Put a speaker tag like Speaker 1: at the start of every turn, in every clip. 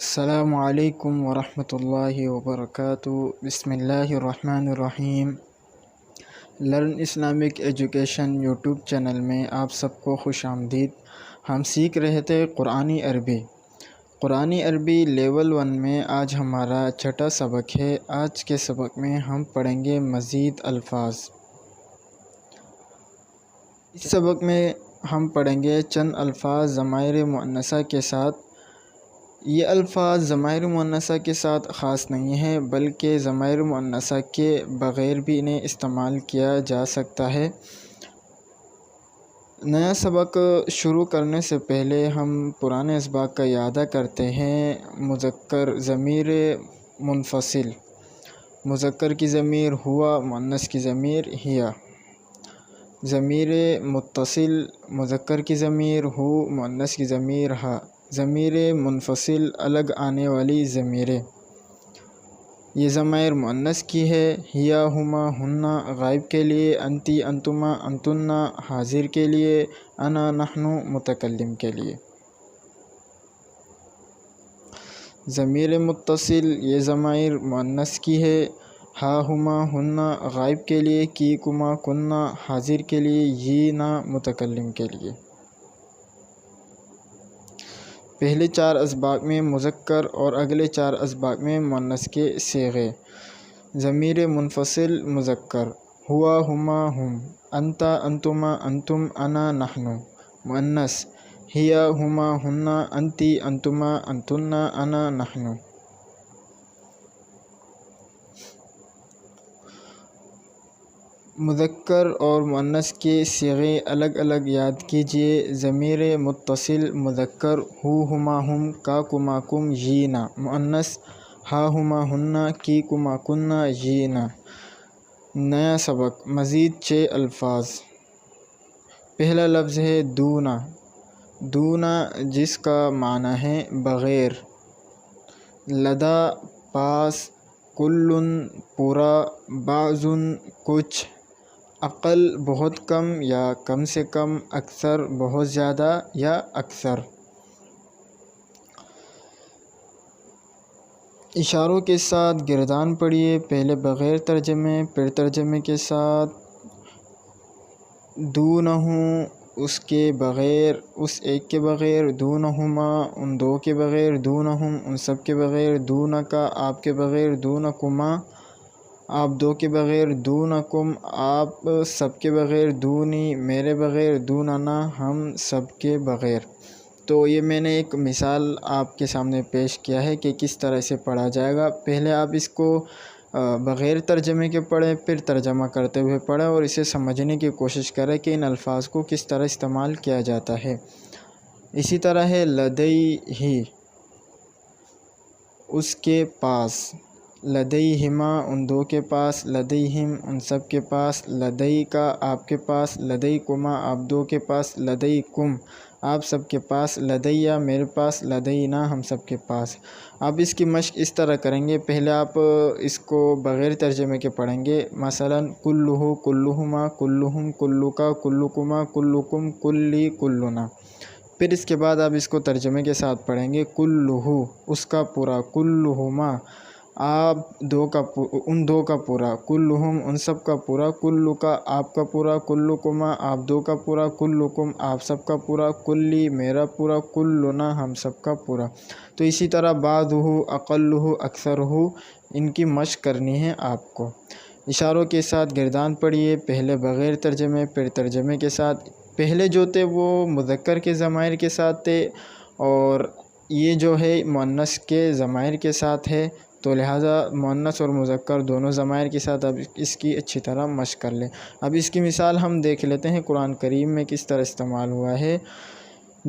Speaker 1: السلام علیکم ورحمۃ اللہ وبرکاتہ۔ بسم اللہ الرحمن الرحیم۔ Learn Islamic education YouTube channel میں آپ سب کو خوش آمدید۔ ہم سیکھ رہے تھے قرآنی عربی لیول 1 میں آج ہمارا چھٹا سبق ہے۔ آج کے سبق میں ہم پڑھیں گے مزید الفاظ۔ اس سبق میں ہم پڑھیں گے چند الفاظ ضمائر مؤنثہ کے ساتھ۔ یہ الفاظ ضمائر مؤنثہ کے ساتھ خاص نہیں ہے بلکہ ضمائر مؤنثہ کے بغیر بھی انہیں استعمال کیا جا سکتا ہے۔ نیا سبق شروع کرنے سے پہلے ہم پرانے اسباق کا اعادہ کرتے ہیں۔ مذکر ضمیر منفصل، مذکر کی ضمیر ہوا، مؤنث کی ضمیر ہیا۔ ضمیر متصل، مذکر کی ضمیر ہو، مؤنث کی ضمیر ہا۔ ضمیر منفصل، الگ آنے والی ضمیریں۔ یہ ضمائر مؤنث کی ہے۔ ہیا، ہما، ہننا غائب کے لیے، انتی، انتما، انتنا حاضر کے لیے، انا، نحن متکلم کے لیے۔ ضمیر متصل، یہ ضمائر مؤنث کی ہے۔ ہا، ہما، ہننا غائب کے لیے، کی، کما، کننا حاضر کے لیے، یینا متکلم کے لیے۔ پہلے 4 اسباق میں مذکر اور اگلے 4 اسباق میں مؤنث کے صیغے۔ ضمیر منفصل مذکر، ہوا، ہما، ہم۔ انتا، انتما، انتم، انا، نحن۔ مؤنث، ہیا، ہما، ہننا، انتی، انتما، انتنا، انا، نحن۔ مذکر اور مؤنث کے صیغے الگ الگ یاد کیجیے۔ ضمیر متصل مذکر، ہو، ہما، ہم، کا، کما، کم، یینا۔ مؤنث، ہا، ہما، ہننا، کی، کما، کننا، یینا۔ نیا سبق، مزید 6 الفاظ۔ پہلا لفظ ہے دونا۔ دونا جس کا معنی ہے بغیر۔ لدا پاس، کلن پورا، بعضن کچھ، اقل بہت کم یا کم سے کم، اکثر بہت زیادہ یا اکثر۔ اشاروں کے ساتھ گردان پڑھیے، پہلے بغیر ترجمے پھر ترجمے کے ساتھ۔ دونہو اس کے بغیر، اس ایک کے بغیر۔ دونہما ان 2 کے بغیر۔ دونہم ان سب کے بغیر۔ دونکا آپ کے بغیر۔ دونکما آپ 2 کے بغیر۔ دونکم آپ سب کے بغیر۔ دونی میرے بغیر۔ دوننا ہم سب کے بغیر۔ تو یہ میں نے ایک مثال آپ کے سامنے پیش کیا ہے کہ کس طرح سے پڑھا جائے گا۔ پہلے آپ اس کو بغیر ترجمے کے پڑھیں، پھر ترجمہ کرتے ہوئے پڑھیں اور اسے سمجھنے کی کوشش کریں کہ ان الفاظ کو کس طرح استعمال کیا جاتا ہے۔ اسی طرح ہے لدیہ اس کے پاس۔ لدیہما ان 2 کے پاس۔ لدیہم ان سب کے پاس۔ لدیکا آپ کے پاس۔ لدیکما آپ 2 کے پاس۔ لدیکم آپ سب کے پاس۔ لدیہ میرے پاس۔ لدینا ہم سب کے پاس۔ آپ اس کی مشق اس طرح کریں گے، پہلے آپ اس کو بغیر ترجمے کے پڑھیں گے۔ مثلا کلہ، کلہما، کلہم، کلکا، کلکما، کلکم، کلی، کلنا۔ پھر اس کے بعد آپ اس کو ترجمے کے ساتھ پڑھیں گے۔ کلہ اس کا پورا۔ کلہما آپ ان 2 کا پورا۔ کلہم ان سب کا پورا۔ کلکا آپ کا پورا۔ کلکما آپ 2 کا پورا۔ کلکم آپ سب کا پورا۔ کلی میرا پورا۔ کلنا ہم سب کا پورا۔ تو اسی طرح بعضہ، اقلہ، اکثرہ ان کی مشق کرنی ہے آپ کو۔ اشاروں کے ساتھ گردان پڑھیے، پہلے بغیر ترجمے پھر ترجمے کے ساتھ۔ پہلے جو تھے وہ مذکر کے ضمائر کے ساتھ تھے اور یہ جو ہے مؤنث کے ضمائر کے ساتھ ہے، تو لہٰذا مؤنث اور مذکر دونوں ضمائر کے ساتھ اب اس کی اچھی طرح مشق کر لیں۔ اب اس کی مثال ہم دیکھ لیتے ہیں قرآن کریم میں کس طرح استعمال ہوا ہے۔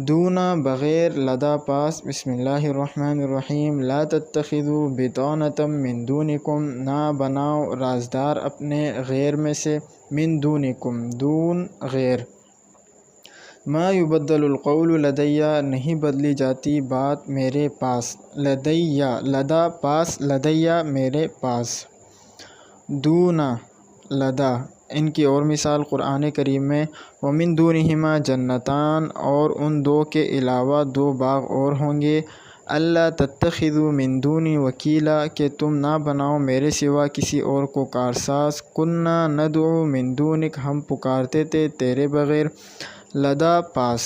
Speaker 1: دونا بغیر، لدا پاس۔ بسم اللہ الرحمن الرحیم۔ لا تتخذوا بطانة من دونکم نہ بناؤ رازدار اپنے غیر میں سے۔ من دونکم دون غیر۔ ما یبدل القول لدیہ نہیں بدلی جاتی بات میرے پاس۔ لدیہ لدا پاس، لدیہ میرے پاس۔ دونا لدا ان کی اور مثال قرآن کریم میں وَمِن دُونِهِمَا جَنَّتَانِ اور ان 2 کے علاوہ 2 باغ اور ہوں گے۔ اللہ تتخذوا من دونی وکیلا، کہ تم نہ بناؤ میرے سوا کسی اور کو کارساز، کننا ندعو من دونک، ہم پکارتے تھے تیرے بغیر، لدا پاس،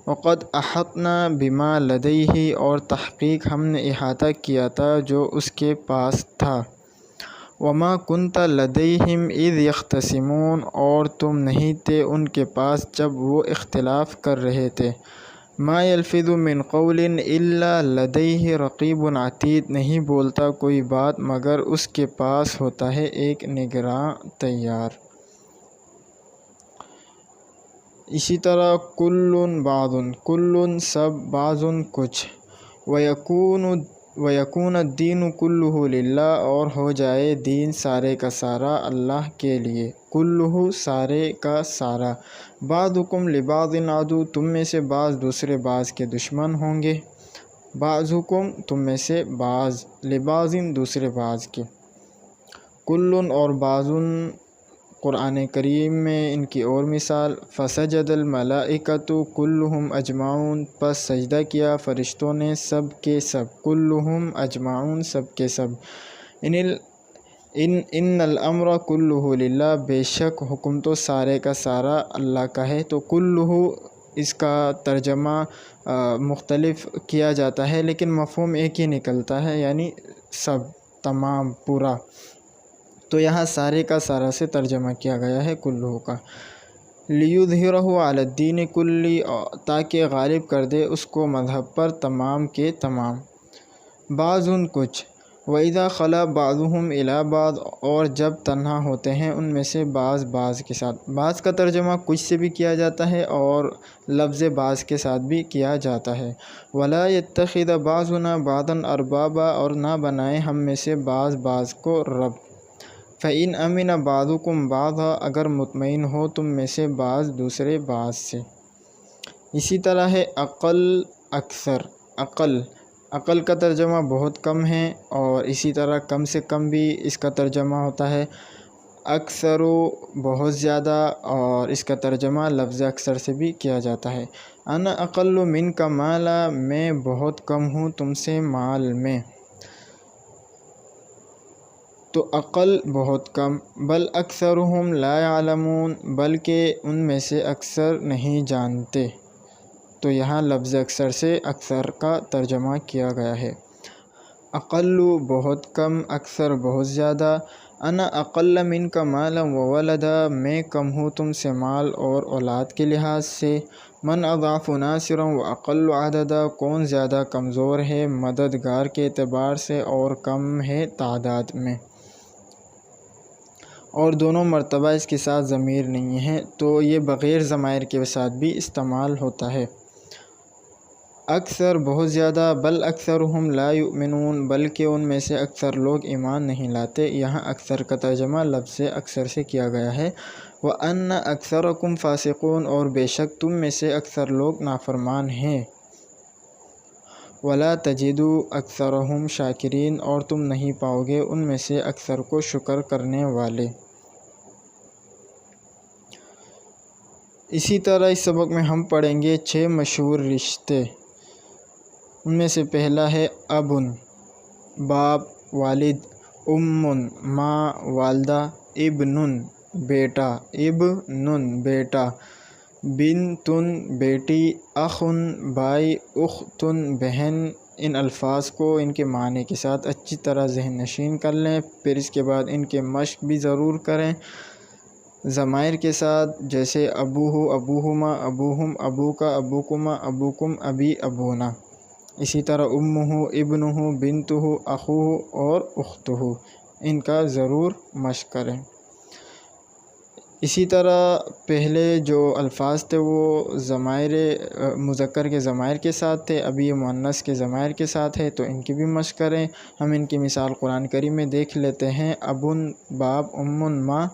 Speaker 1: وقد احطنا بما لدیہ، اور تحقیق ہم نے احاطہ کیا تھا جو اس کے پاس تھا، وما کنت لدیہم اذ یختصمون، اور تم نہیں تھے ان کے پاس جب وہ اختلاف کر رہے تھے، ما یلفظ من قول الا لدیہ رقیب عتید، نہیں بولتا کوئی بات مگر اس کے پاس ہوتا ہے ایک نگراں تیار۔ اسی طرح کل بعض، کل سب، بعض کچھ، وَيَكُونَ الدِّينُ كُلُّهُ لِلَّهِ، اور ہو جائے دین سارے کا سارا اللہ کے لیے، کلہ سارے کا سارا، بعضکم لبعض عدو، تم میں سے بعض دوسرے بعض کے دشمن ہوں گے، بعضکم تم میں سے بعض، لبعض دوسرے بعض کے، کل اور بعض قرآن کریم میں ان کی اور مثال، فسجد الملائکۃ کلہم اجمعون، پس سجدہ کیا فرشتوں نے سب کے سب، کلہم اجمعون سب کے سب، ان الامر کلہ للہ، بے شک حکم تو سارے کا سارا اللہ کا ہے، تو کلہ اس کا ترجمہ مختلف کیا جاتا ہے لیکن مفہوم ایک ہی نکلتا ہے، یعنی سب، تمام، پورا، تو یہاں سارے کا سارا سے ترجمہ کیا گیا ہے کلہ کا، لیظہرہ علی الدین کلی، تاکہ غالب کر دے اس کو مذہب پر تمام کے تمام، بعض کچھ، وَإِذَا خَلَا بَعْضُهُمْ إِلَىٰ بَعْضٍ، اور جب تنہا ہوتے ہیں ان میں سے بعض بعض کے ساتھ، بعض کا ترجمہ کچھ سے بھی کیا جاتا ہے اور لفظ بعض کے ساتھ بھی کیا جاتا ہے، وَلَا يَتَّخِذَ بَعْضُنَا بَعْضًا أَرْبَابًا، اور نہ بنائے ہم میں سے بعض بعض کو رب، فَإِنْ أَمِنَ بَعْضُكُمْ بَعْضًا، اگر مطمئن ہو تم میں سے بعض دوسرے بعض سے۔ اسی طرح ہے اقل، اکثر، عقل کا ترجمہ بہت کم ہے، اور اسی طرح کم سے کم بھی اس کا ترجمہ ہوتا ہے، اکثر بہت زیادہ، اور اس کا ترجمہ لفظ اکثر سے بھی کیا جاتا ہے، انا اقل منک مالا، میں بہت کم ہوں تم سے مال میں، تو عقل بہت کم، بل اکثرهم لا يعلمون، بلکہ ان میں سے اکثر نہیں جانتے، تو یہاں لفظ اکثر سے اکثر کا ترجمہ کیا گیا ہے، اقل بہت کم، اکثر بہت زیادہ، انا اقل منک مالا وولدا، میں کم ہوں تم سے مال اور اولاد کے لحاظ سے، من اضعف ناصرا واقل عددا، کون زیادہ کمزور ہے مددگار کے اعتبار سے اور کم ہے تعداد میں، اور دونوں مرتبہ اس کے ساتھ ضمیر نہیں ہے، تو یہ بغیر ضمائر کے ساتھ بھی استعمال ہوتا ہے، اکثر بہت زیادہ، بل اکثرهم لا یؤمنون، بلکہ ان میں سے اکثر لوگ ایمان نہیں لاتے، یہاں اکثر کا ترجمہ لفظ اکثر سے کیا گیا ہے، وَأَنَّ أَكْثَرَكُمْ فَاسِقُونَ، اور بے شک تم میں سے اکثر لوگ نافرمان ہیں، وَلَا تَجِدُوا أَكْثَرَهُمْ شَاكِرِينَ، اور تم نہیں پاؤ گے ان میں سے اکثر کو شکر کرنے والے۔ اسی طرح اس سبق میں ہم پڑھیں گے 6 مشہور رشتے، ان میں سے پہلا ہے ابن، باپ، والد، ماں، والدہ، ابن، بیٹا، بیٹا، بنتن، بیٹی، اخن، بھائی، اختن، بہن۔ ان الفاظ کو ان کے معنی کے ساتھ اچھی طرح ذہن نشین کر لیں، پھر اس کے بعد ان کے مشق بھی ضرور کریں ضمائر کے ساتھ، جیسے ابوہ، ابوہما، ابوہم، ابوکا، ابوکما، ابوکم، ابی، ابونا۔ اسی طرح امہ، ابنہ، بنتہ، اخوہ اور اختہ، ان کا ضرور مشق کریں۔ اسی طرح پہلے جو الفاظ تھے وہ ضمائر مذکر کے ضمائر کے ساتھ تھے، ابھی یہ مؤنث کے ضمائر کے ساتھ ہے، تو ان کی بھی مشق کریں۔ ہم ان کی مثال قرآن کریم میں دیکھ لیتے ہیں، ابن، باپ، ماں۔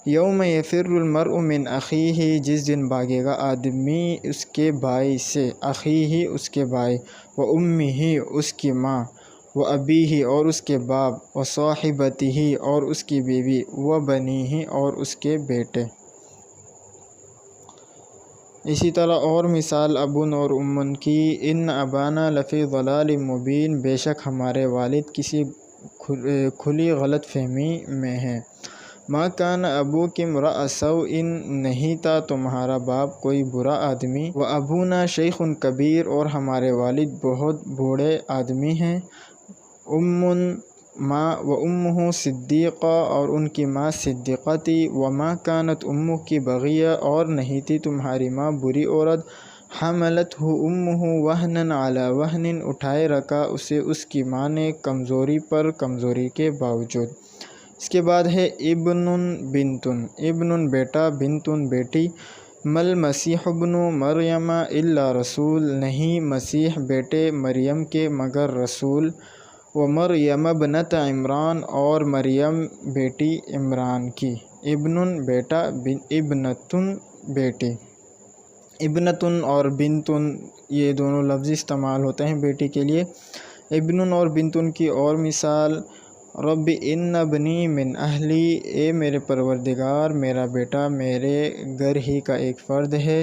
Speaker 1: یوم یفر المرء من اخیہ، جس دن بھاگے گا آدمی اس کے بھائی سے، اخیہ اس کے بھائی، و امہ اس کی ماں، و ابیہ اور اس کے باپ، و صاحبتہ اور اس کی بیوی، و بنیہ اور اس کے بیٹے۔ اسی طرح اور مثال ابن اور امن کی، ان ابانا لفی ضلال مبین، بے شک ہمارے والد کسی کھلی غلط فہمی میں ہیں۔ ما کان ابو کی امرأ سوء، نہیں تھا تمہارا باپ کوئی برا آدمی، و ابونا شیخ کبیر، اور ہمارے والد بہت بوڑھے آدمی ہیں، ماں و امہ صدیقہ، اور ان کی ماں صدیقہ تھی، وما کانت امک بغیہ، اور نہیں تھی تمہاری ماں بری عورت، حملتہ امہ وہنا علی وہن، اٹھائے رکھا اسے اس کی ماں نے کمزوری پر کمزوری کے باوجود۔ اس کے بعد ہے ابن بنتن، ابن بیٹا، بنتن بیٹی، مل مسیح ابن مریم الا رسول، نہیں مسیح بیٹے مریم کے مگر رسول، و مریم ابنت عمران، اور مریم بیٹی عمران کی۔ ابن بیٹا، ابنتن بیٹی۔ ابنتن اور بنتن یہ دونوں لفظ استعمال ہوتے ہیں بیٹی کے لیے۔ ابن اور بنتن کی اور مثال، رب ان ابنی من اہلی، اے میرے پروردگار میرا بیٹا میرے گھر ہی کا ایک فرد ہے۔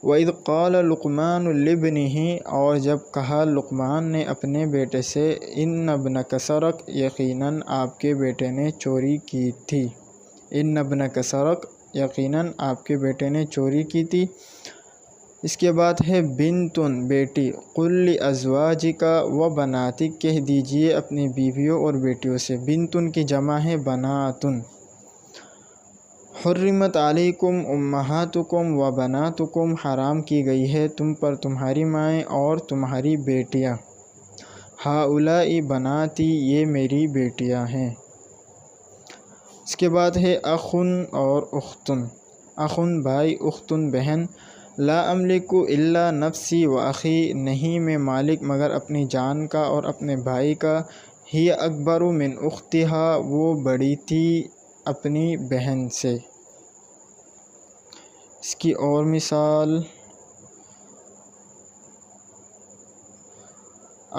Speaker 1: وَإِذْ قَالَ لُقْمَانُ لِابْنِهِ، اور جب کہا لقمان نے اپنے بیٹے سے، ان ابنک سرق، یقیناً آپ کے بیٹے نے چوری کی تھی، ان ابنک سرق، یقیناً آپ کے بیٹے نے چوری کی تھی۔ اس کے بعد ہے بنتن بیٹی، قل لازواجک و بناتک، کہہ دیجئے اپنی بیویوں اور بیٹیوں سے، بنتن کی جمع ہے بناتن۔ حرمت علیکم امہاتکم و بناتکم، حرام کی گئی ہے تم پر تمہاری مائیں اور تمہاری بیٹیاں، ہؤلاء بناتی، یہ میری بیٹیاں ہیں۔ اس کے بعد ہے اخن اور اختن، اخن بھائی، اختن بہن، لا املک الا نفسی و اخی، نہیں میں مالک مگر اپنی جان کا اور اپنے بھائی کا، ہی اکبر من اختہا، وہ بڑی تھی اپنی بہن سے۔ اس کی اور مثال،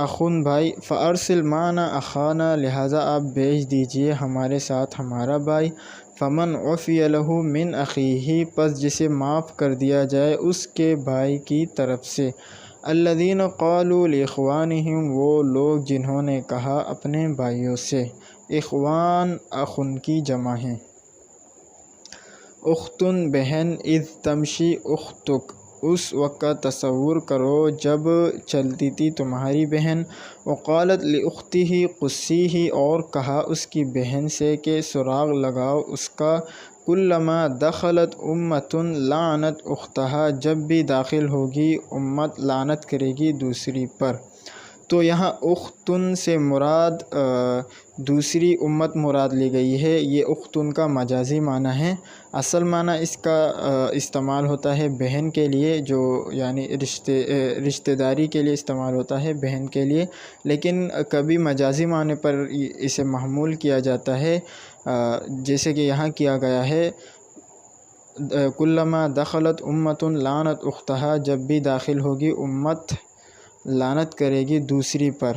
Speaker 1: اخن بھائی، فارسل معنا اخانا، لہذا آپ بھیج دیجئے ہمارے ساتھ ہمارا بھائی، فمن عفی لہ من اخیہ، پس جسے معاف کر دیا جائے اس کے بھائی کی طرف سے، الذین قالوا لاخوانہم، وہ لوگ جنہوں نے کہا اپنے بھائیوں سے، اخوان اخن کی جمع ہیں۔ اختن بہن، اذ تمشی اختک، اس وقت کا تصور کرو جب چلتی تھی تمہاری بہن، وقالت لاختہ قصیہ، اور کہا اس کی بہن سے کہ سراغ لگاؤ اس کا، کلما دخلت امۃ لعنت اختہا، جب بھی داخل ہوگی امت لعنت کرے گی دوسری پر۔ تو یہاں اختن سے مراد دوسری امت مراد لی گئی ہے، یہ اختن کا مجازی معنی ہے، اصل معنی اس کا استعمال ہوتا ہے بہن کے لیے، جو یعنی رشتہ داری کے لیے استعمال ہوتا ہے بہن کے لیے، لیکن کبھی مجازی معنی پر اسے محمول کیا جاتا ہے، جیسے کہ یہاں کیا گیا ہے، کلما دخلت امۃ لعنت اختہا، جب بھی داخل ہوگی امت لعنت کرے گی دوسری پر،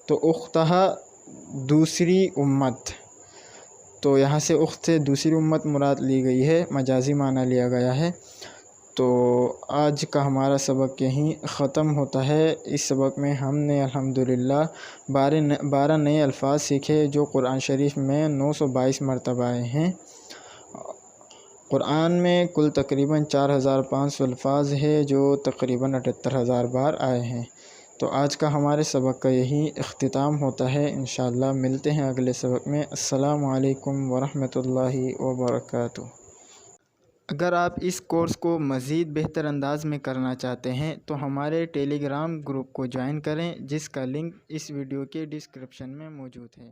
Speaker 1: تو اختہا دوسری امت، تو یہاں سے اخت سے دوسری امت مراد لی گئی ہے، مجازی معنی لیا گیا ہے۔ تو آج کا ہمارا سبق یہیں ختم ہوتا ہے۔ اس سبق میں ہم نے الحمدللہ 12 نئے الفاظ سیکھے جو قرآن شریف میں 922 مرتبہ آئے ہیں۔ قرآن میں کل تقریباً 4500 الفاظ ہے جو تقریباً 78000 بار آئے ہیں۔ تو آج کا ہمارے سبق کا یہی اختتام ہوتا ہے، انشاءاللہ ملتے ہیں اگلے سبق میں۔ السلام علیکم ورحمۃ اللہ وبرکاتہ۔ اگر آپ اس کورس کو مزید بہتر انداز میں کرنا چاہتے ہیں تو ہمارے ٹیلی گرام گروپ کو جوائن کریں، جس کا لنک اس ویڈیو کے ڈسکرپشن میں موجود ہے۔